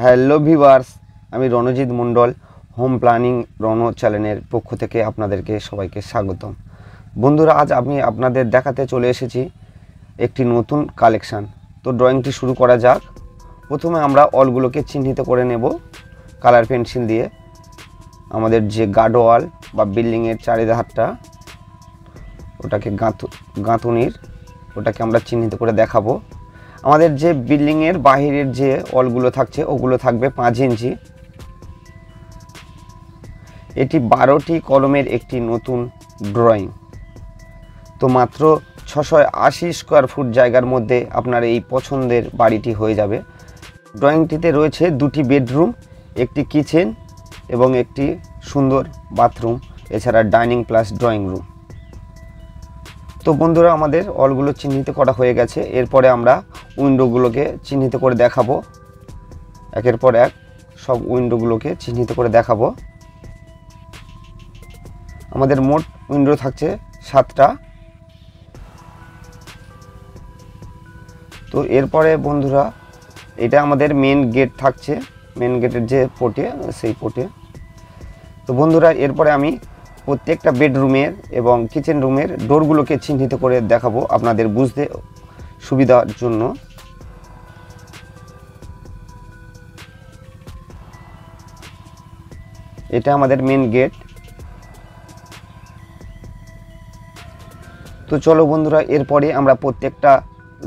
Hello viewers, আমি রণজিৎ মণ্ডল home planning রণ চ্যানেলের পক্ষ থেকে আপনাদেরকে সবাইকে স্বাগতম। বন্ধুরা, আজ আমি আপনাদের দেখাতে চলে এসেছি একটি নতুন কালেকশান। তো ড্রয়িংটি শুরু করা যাক। প্রথমে আমরা অলগুলোকে চিহ্নিত করে নেব কালার পেন্সিল দিয়ে। আমাদের যে গার্ড ওয়াল বা বিল্ডিংয়ের চারিধারটা ওটাকে গাঁথুনির ওটাকে আমরা চিহ্নিত করে দেখাবো। আমাদের যে বিল্ডিংয়ের বাহিরের যে অলগুলো থাকছে ওগুলো থাকবে 5 ইঞ্চি। এটি 12টি কলমের একটি নতুন ড্রয়িং। তো মাত্র 680 স্কোয়ার ফুট জায়গার মধ্যে আপনার এই পছন্দের বাড়িটি হয়ে যাবে। ড্রয়িংটিতে রয়েছে 2টি বেডরুম, একটি কিচেন এবং একটি সুন্দর বাথরুম, এছাড়া ডাইনিং প্লাস ড্রয়িং রুম। তো বন্ধুরা, আমাদের অলগুলো চিহ্নিত করা হয়ে গেছে। এরপরে আমরা উইন্ডোগুলোকে চিহ্নিত করে দেখাবো। একের পর এক সব উইন্ডোগুলোকে চিহ্নিত করে দেখাবো। আমাদের মোট উইন্ডো থাকছে 7টা। তো এরপরে বন্ধুরা, এটা আমাদের মেন গেট থাকছে, মেন গেটের যে পোর্টে সেই পোর্টে। তো বন্ধুরা, এরপরে আমি প্রত্যেকটা বেডরুমের এবং কিচেন রুমের ডোরগুলোকে চিহ্নিত করে দেখাবো আপনাদের বুঝতে সুবিধার জন্য। এটা আমাদের মেন গেট। তো চলো বন্ধুরা, এরপরে আমরা প্রত্যেকটা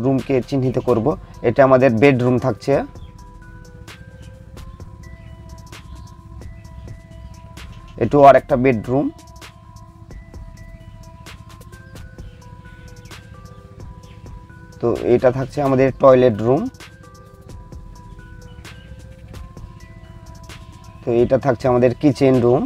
রুমকে চিহ্নিত করব। এটা আমাদের বেডরুম থাকছে। এটাও আর একটা বেডরুম। তো এটা থাকছে আমাদের টয়লেট রুম। তো এটা থাকছে আমাদের কিচেন রুম।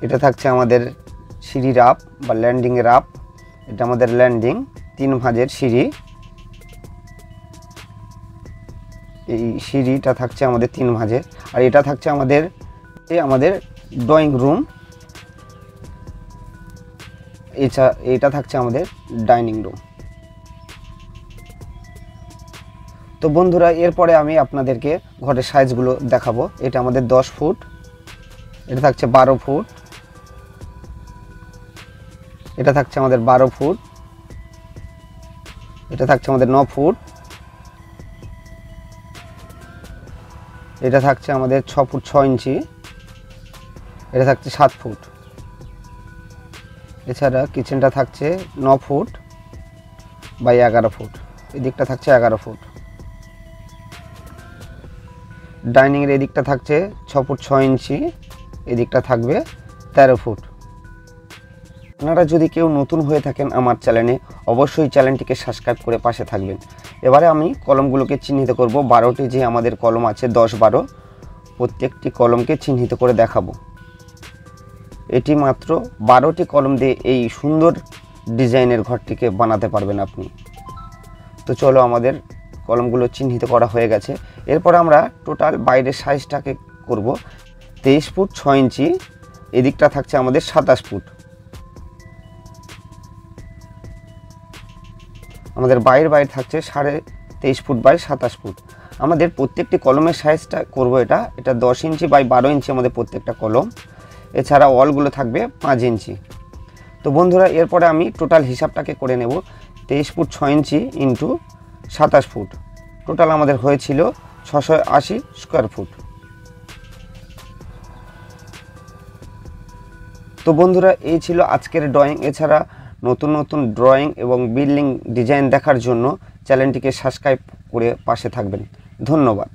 এটা থাকছে আমাদের সিঁড়ি রাপ বা ল্যান্ডিং রাপ। এটা আমাদের ল্যান্ডিং 3 ভাঁজের সিঁড়ি। এই সিঁড়িটা থাকছে আমাদের 3 ভাঁজের। আর এটা থাকছে আমাদের ড্রয়িং রুম। এটা থাকছে আমাদের ডাইনিং রুম। তো বন্ধুরা, এরপরে আমি আপনাদেরকে ঘরের সাইজগুলো দেখাবো। এটা আমাদের 10 ফুট, এটা থাকছে 12 ফুট, এটা থাকছে আমাদের 12 ফুট, এটা থাকছে আমাদের 9 ফুট, এটা থাকছে আমাদের 6 ফুট 6 ইঞ্চি, এটা থাকছে 7 ফুট। এছাড়া কিচেনটা থাকছে 9 ফুট বাই 11 ফুট, এদিকটা থাকছে 11 ফুট। ডাইনিংয়ের এদিকটা থাকছে 6 ফুট 6 ইঞ্চি, এদিকটা থাকবে 13 ফুট। আপনারা যদি কেউ নতুন হয়ে থাকেন আমার চ্যানেলে, অবশ্যই চ্যানেলটিকে সাবস্ক্রাইব করে পাশে থাকবেন। এবারে আমি কলমগুলোকে চিহ্নিত করব। 12টি যে আমাদের কলম আছে 10-12, প্রত্যেকটি কলমকে চিহ্নিত করে দেখাবো। এটি মাত্র 12টি কলম দিয়ে এই সুন্দর ডিজাইনের ঘরটিকে বানাতে পারবেন আপনি। তো চলো, আমাদের কলমগুলো চিহ্নিত করা হয়ে গেছে। এরপর আমরা টোটাল বাইরের সাইজটাকে করব 23 ফুট 6 ইঞ্চি, এদিকটা থাকছে আমাদের 27 ফুট। আমাদের বাইরে থাকছে 23.5 ফুট বাই 27 ফুট। আমাদের প্রত্যেকটি কলমের সাইজটা করব এটা 10 ইঞ্চি বাই 12 ইঞ্চি আমাদের প্রত্যেকটা কলম। এছাড়া ওয়ালগুলো থাকবে 5 ইঞ্চি। তো বন্ধুরা, এরপরে আমি টোটাল হিসাবটাকে করে নেব। 23 ফুট 6 ইঞ্চি ইন্টু 27 ফুট, টোটাল আমাদের হয়েছিল 680 স্কোয়ার ফুট। তো বন্ধুরা, এই ছিল আজকের ড্রয়িং। এছাড়া নতুন নতুন ড্রয়িং এবং বিল্ডিং ডিজাইন দেখার জন্য চ্যানেলটিকে সাবস্ক্রাইব করে পাশে থাকবেন। ধন্যবাদ।